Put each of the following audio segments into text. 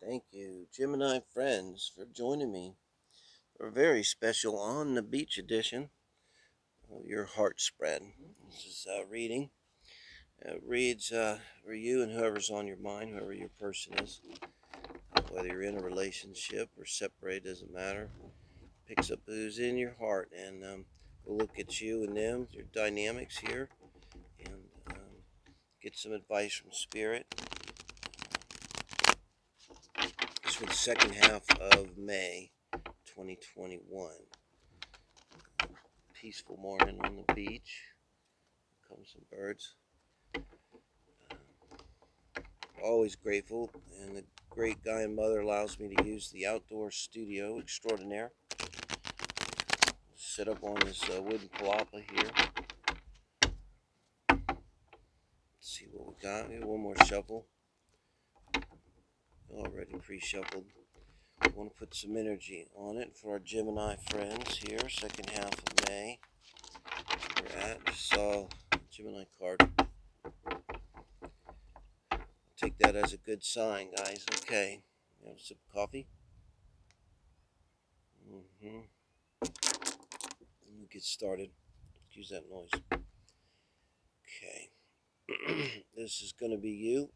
Thank you, Gemini friends, for joining me for a very special On the Beach edition of your heart spread. This is reading. It reads for you and whoever's on your mind, whoever your person is, whether you're in a relationship or separated, doesn't matter. Picks up who's in your heart, and we'll look at you and them, your dynamics here, and get some advice from Spirit. It's for the second half of May 2021. Peaceful morning on the beach. Come some birds. Always grateful, and the great guy and mother allows me to use the outdoor studio extraordinaire. Sit up on this wooden palapa here. Let's see what we got. Maybe one more shuffle. Already pre-shuffled. I want to put some energy on it for our Gemini friends here. Second half of May. We're at. Just saw Gemini card. Take that as a good sign, guys. Okay. You have a sip of coffee? Let me get started. Excuse that noise. Okay. This is going to be you.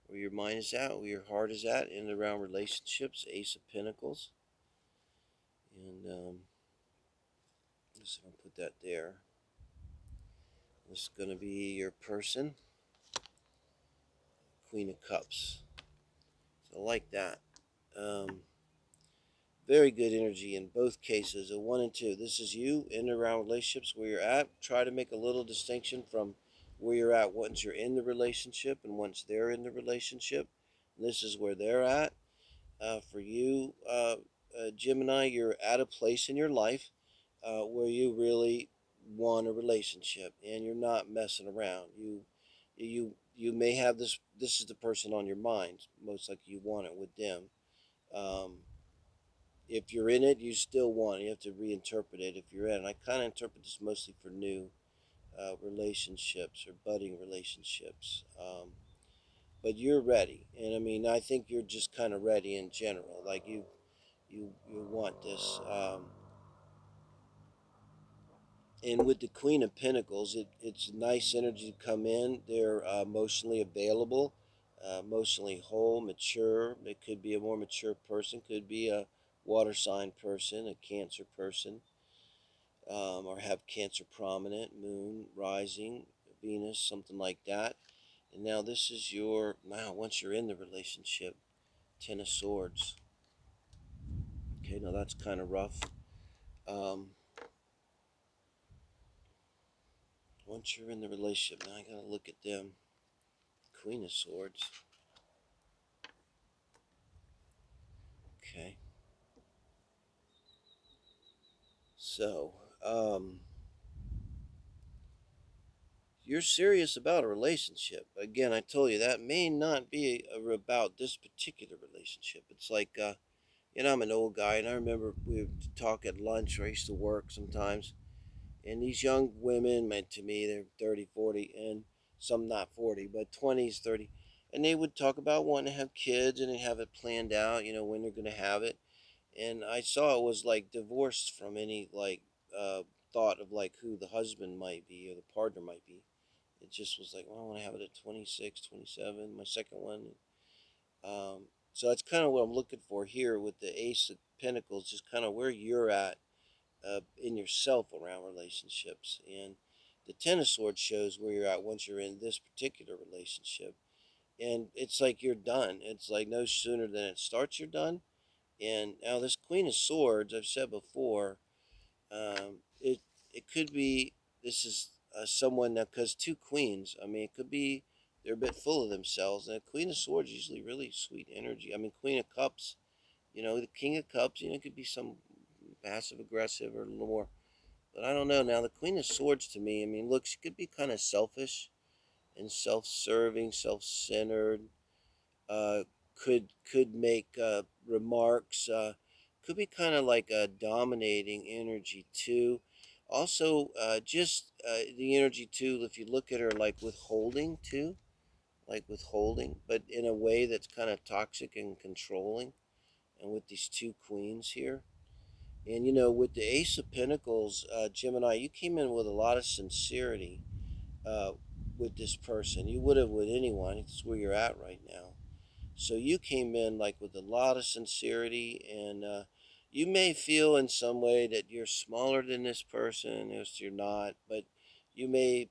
Where your mind is at, where your heart is at, in and around relationships. Ace of Pentacles. And just going to put that there. This is going to be your person. Queen of Cups. So I like that. Very good energy in both cases, a 1 and 2. This is you in and around relationships where you're at. Try to make a little distinction from where you're at once you're in the relationship and once they're in the relationship. And this is where they're at. For you, Gemini, you're at a place in your life where you really want a relationship and you're not messing around. You may have this. This is the person on your mind. Most likely, you want it with them. Um, if you're in it, you still want it. You have to reinterpret it if you're in it. I kind of interpret this mostly for new relationships or budding relationships. But you're ready, and I mean, I think you're just kind of ready in general. Like you want this. And with the Queen of Pentacles, it's nice energy to come in. They're emotionally available, emotionally whole, mature. It could be a more mature person, could be a water sign person, a Cancer person, or have Cancer prominent, Moon, rising, Venus, something like that. And now this is your, now once you're in the relationship, Ten of Swords. Okay, now that's kind of rough. Um, Once you're in the relationship, now I gotta look at them. Queen of Swords. Okay. So, you're serious about a relationship. Again, I told you that may not be about this particular relationship. It's like, I'm an old guy, and I remember we would talk at lunch, where I used to work sometimes, and these young women, meant to me, they're 30, 40, and some not 40, but 20s, 30, and they would talk about wanting to have kids, and they have it planned out, when they're going to have it. And I saw it was like divorced from any like thought of like who the husband might be or the partner might be. It just was like, well, I want to have it at 26, 27, my second one. So that's kind of what I'm looking for here with the Ace of Pentacles, just kind of where you're at in yourself around relationships. And the Ten of Swords shows where you're at once you're in this particular relationship. And it's like you're done. It's like no sooner than it starts, you're done. And now this Queen of Swords, I've said before, it could be, this is someone that, because two queens, I mean, it could be they're a bit full of themselves. And a Queen of Swords usually really sweet energy. I mean, Queen of Cups, the King of Cups, it could be some passive aggressive or a little more. But I don't know. Now, the Queen of Swords to me, I mean, look, she could be kind of selfish and self-serving, self-centered. Uh, could make remarks. Could be kind of like a dominating energy too. Also, just the energy too. If you look at her like withholding too, like withholding, but in a way that's kind of toxic and controlling. And with these two queens here, and with the Ace of Pentacles, Gemini, you came in with a lot of sincerity uh, with this person. You would have with anyone. It's where you're at right now. So you came in like with a lot of sincerity, and you may feel in some way that you're smaller than this person, if you're not, but you may,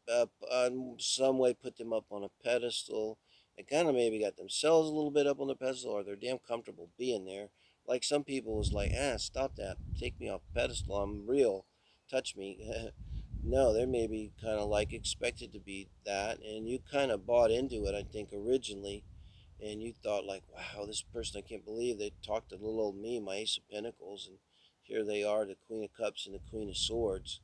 some way, put them up on a pedestal, and kind of maybe got themselves a little bit up on the pedestal, or they're damn comfortable being there. Like some people was like, stop that, take me off the pedestal, I'm real, touch me. No, they're maybe kind of like expected to be that, and you kind of bought into it, I think, originally, and you thought like, wow, this person, I can't believe they talked to little old me, my Ace of Pentacles, and here they are, the Queen of Cups and the Queen of Swords.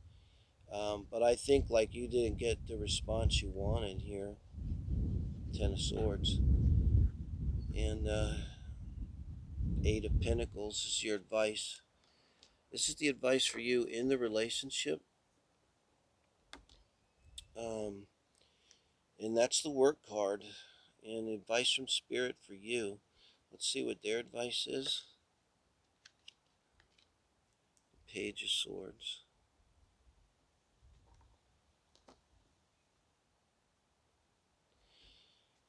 But I think like you didn't get the response you wanted here. Ten of Swords and Eight of Pentacles is your advice. This is the advice for you in the relationship, um, and that's the Work card. And advice from Spirit for you. Let's see what their advice is. Page of Swords.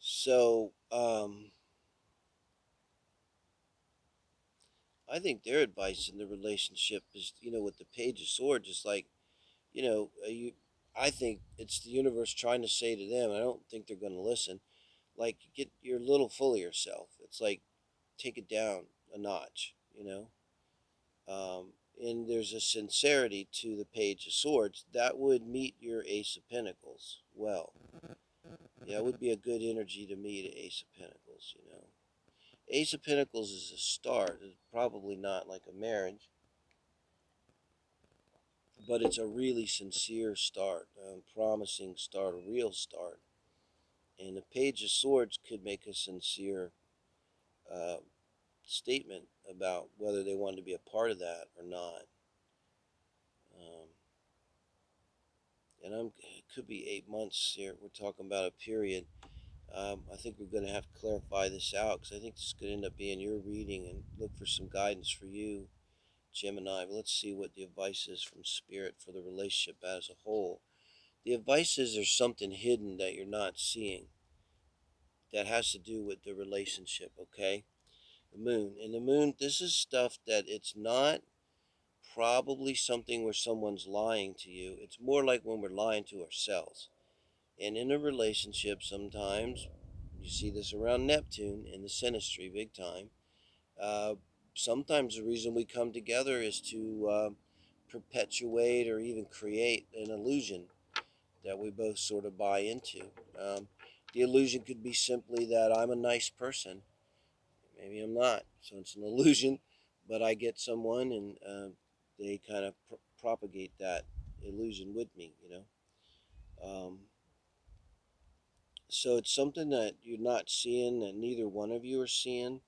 So, I think their advice in the relationship is, with the Page of Swords, is like, you. I think it's the universe trying to say to them. I don't think they're going to listen. Like, get you're a little full of yourself. It's like, take it down a notch. And there's a sincerity to the Page of Swords that would meet your Ace of Pentacles well. Yeah, it would be a good energy to meet an Ace of Pentacles. Ace of Pentacles is a start. It's probably not like a marriage, but it's a really sincere start, a promising start, a real start. And the Page of Swords could make a sincere uh, statement about whether they want to be a part of that or not. Um, and it could be 8 months here. We're talking about a period. I think we're going to have to clarify this out, because I think this is going to end up being your reading, and look for some guidance for you, Gemini. But let's see what the advice is from Spirit for the relationship as a whole. The advice is there's something hidden that you're not seeing that has to do with the relationship, okay? The moon. And the moon, this is stuff that it's not probably something where someone's lying to you. It's more like when we're lying to ourselves. And in a relationship, sometimes you see this around Neptune in the synastry, big time. Uh, Sometimes the reason we come together is to perpetuate or even create an illusion that we both sort of buy into. The illusion could be simply that I'm a nice person. Maybe I'm not. So it's an illusion, but I get someone, and they kind of propagate that illusion with me. Um, so it's something that you're not seeing, that neither one of you are seeing.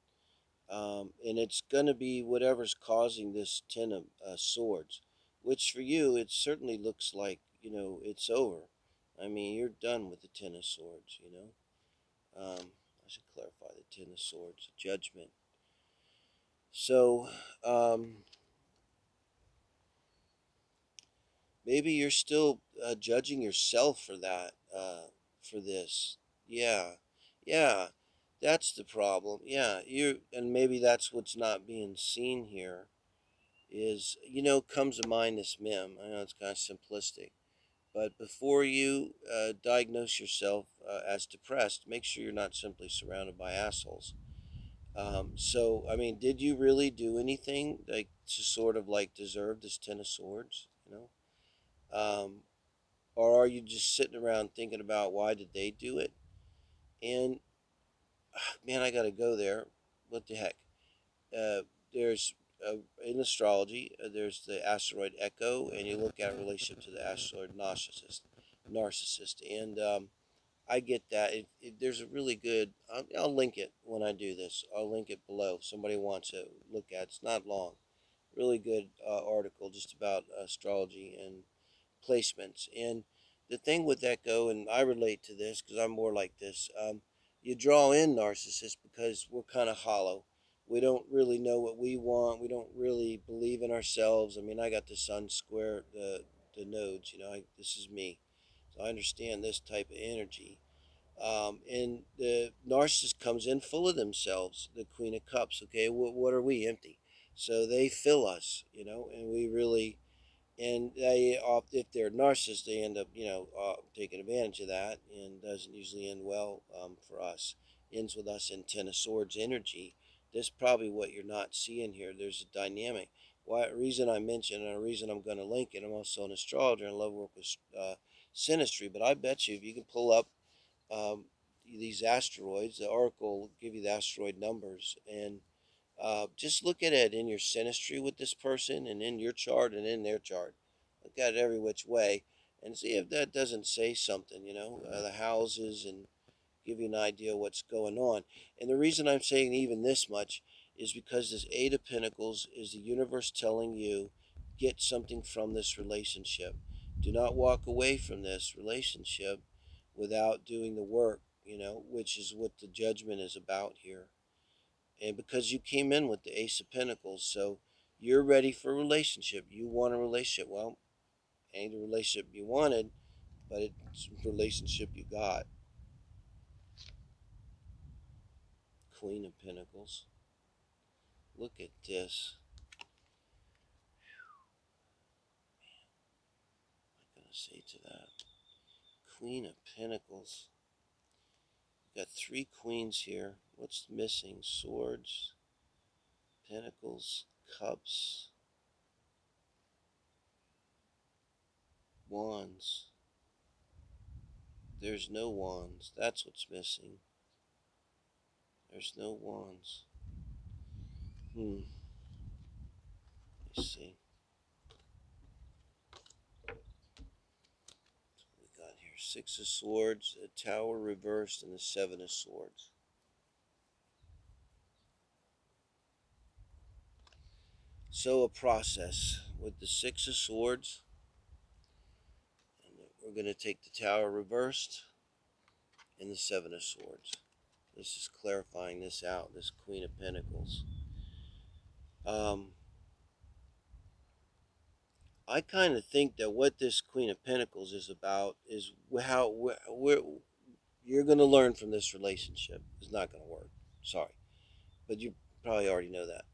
And it's going to be whatever's causing this Ten of Swords, which for you, it certainly looks like, it's over. I mean, you're done with the Ten of Swords. I should clarify the Ten of Swords, Judgment. So, maybe you're still judging yourself for that, for this. Yeah, yeah, that's the problem. Yeah, and maybe that's what's not being seen here. Is, comes to mind this meme. I know it's kind of simplistic, but before you diagnose yourself as depressed, make sure you're not simply surrounded by assholes. So, I mean, did you really do anything like to sort of like deserve this Ten of Swords? Um, or are you just sitting around thinking about why did they do it? And man, I got to go there. What the heck? There's in astrology, there's the asteroid Echo, and you look at a relationship to the asteroid narcissist, and I get that. There's a really good. I'll link it when I do this. I'll link it below. If somebody wants to look at. It's not long. Really good article just about astrology and placements. And the thing with Echo, and I relate to this because I'm more like this. you draw in narcissists because we're kind of hollow. We don't really know what we want. We don't really believe in ourselves. I mean, I got the sun square the nodes. This is me, so I understand this type of energy. And the narcissist comes in full of themselves, the Queen of Cups. Okay, what are we? Empty. So they fill us, and we really, and if they're narcissists, they end up, taking advantage of that, and doesn't usually end well for us. Ends with us in Ten of Swords energy. This is probably what you're not seeing here. There's a dynamic. Why reason I mentioned, and a reason I'm going to link it. I'm also an astrologer and love work with synastry. But I bet you, if you can pull up um, these asteroids, the oracle will give you the asteroid numbers, and just look at it in your synastry with this person and in your chart and in their chart. Look at it every which way and see if that doesn't say something, the houses, and give you an idea of what's going on. And the reason I'm saying even this much is because this Eight of Pentacles is the universe telling you, get something from this relationship. Do not walk away from this relationship without doing the work, which is what the judgment is about here. And because you came in with the Ace of Pentacles, so you're ready for a relationship. You want a relationship. Well, ain't the relationship you wanted, but it's a relationship you got. Queen of Pentacles. Look at this. What am I gonna say to that? Queen of Pentacles. We've got three queens here. What's missing? Swords, Pentacles, Cups, Wands. There's no wands. That's what's missing. There's no wands. Let's see. We got here Six of Swords, a Tower reversed, and the Seven of Swords. So a process with the Six of Swords, and we're going to take the Tower reversed and the Seven of Swords. This is clarifying this out, this Queen of Pentacles. I kind of think that what this Queen of Pentacles is about is how you're going to learn from this relationship. It's not going to work. Sorry. But you probably already know that.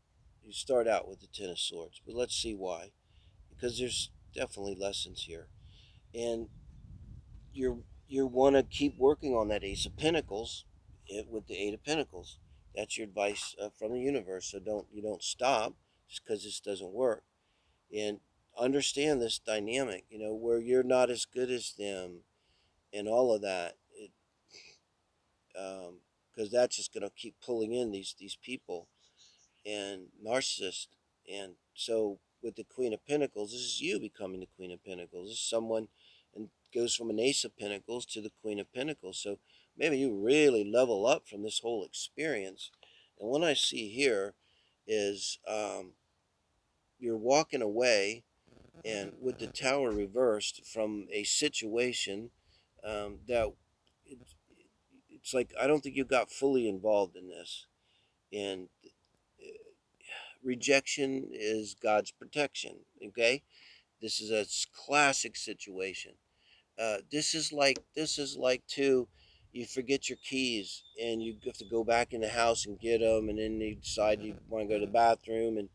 You start out with the Ten of Swords, but let's see why. Because there's definitely lessons here. And you want to keep working on that Ace of Pentacles with the Eight of Pentacles. That's your advice from the universe. So you don't stop just because this doesn't work. And understand this dynamic, where you're not as good as them and all of that. Because that's just going to keep pulling in these people and narcissists. And so with the Queen of Pentacles, this is you becoming the Queen of Pentacles. This is someone, and goes from an Ace of Pentacles to the Queen of Pentacles. So maybe you really level up from this whole experience. And what I see here is you're walking away, and with the Tower reversed from a situation that it, it's like, I don't think you got fully involved in this. And rejection is God's protection. Okay, this is a classic situation. This is like too. You forget your keys and you have to go back in the house and get them, and then you decide you want to go to the bathroom, and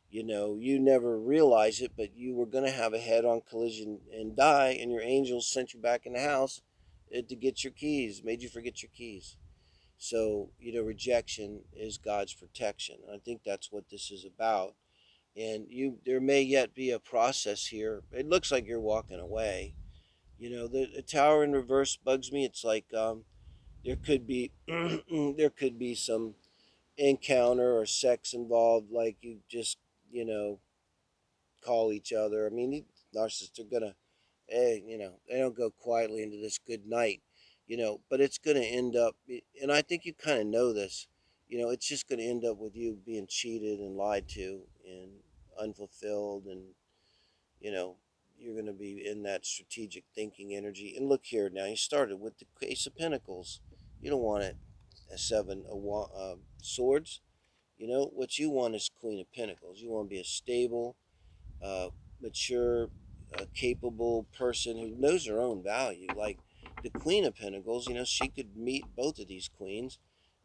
you never realize it, but you were going to have a head-on collision and die, and your angels sent you back in the house to get your keys, made you forget your keys. So, rejection is God's protection. I think that's what this is about. And there may yet be a process here. It looks like you're walking away. The Tower in reverse bugs me. It's like there could be there could be some encounter or sex involved. Like you just call each other. I mean, these narcissists are gonna, they don't go quietly into this good night, but it's gonna end up, and I think you kind of know this, it's just gonna end up with you being cheated and lied to and unfulfilled, and you know, you're gonna be in that strategic thinking energy. And look here now, you started with the Ace of Pentacles. You don't want it. Seven of Swords. You know, what you want is Queen of Pentacles. You want to be a stable, uh, mature, capable person who knows her own value. Like the Queen of Pentacles, you know, she could meet both of these queens,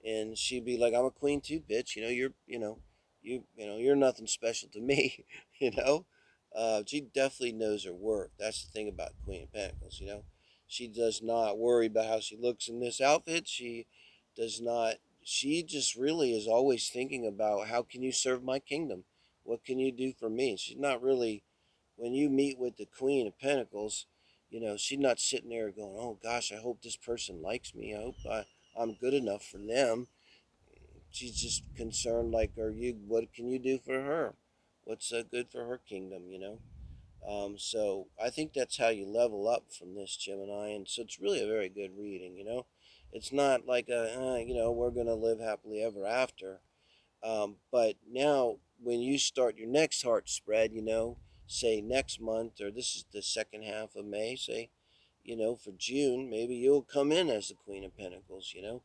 and she'd be like, "I'm a queen too, bitch. You know, you're nothing special to me." you know, she definitely knows her worth. That's the thing about Queen of Pentacles. You know, she does not worry about how she looks in this outfit. She does not. She just really is always thinking about how can you serve my kingdom. What can you do for me? She's not really, when you meet with the Queen of Pentacles, you know, she's not sitting there going, oh gosh, I hope this person likes me. I'm good enough for them. She's just concerned, like, what can you do for her? What's good for her kingdom, you know? So I think that's how you level up from this, Gemini. And so it's really a very good reading, you know? It's not like we're going to live happily ever after. But now, when you start your next heart spread, you know, say next month, or this is the second half of May, say, you know, for June, maybe you'll come in as the Queen of Pentacles, you know,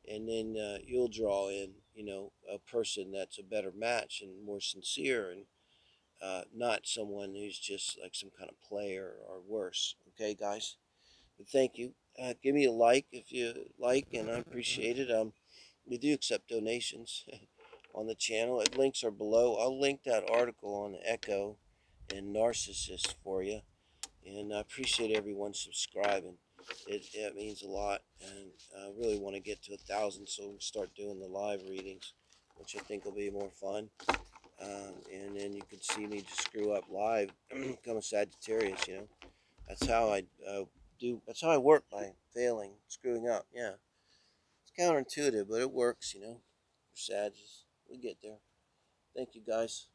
and then you'll draw in, you know, a person that's a better match and more sincere, and not someone who's just like some kind of player or worse. Okay, guys? But thank you. Give me a like if you like, and I appreciate it. We do accept donations on the channel. Links are below. I'll link that article on the Echo and Narcissist for you. And I appreciate everyone subscribing. It means a lot. And I really want to get to 1,000 so we can start doing the live readings, which I think will be more fun. And then you can see me just screw up live. Become a Sagittarius, you know. That's how I That's how I work, by failing, screwing up. Yeah. It's counterintuitive, but it works, you know. We're Sagittarius. We get there. Thank you, guys.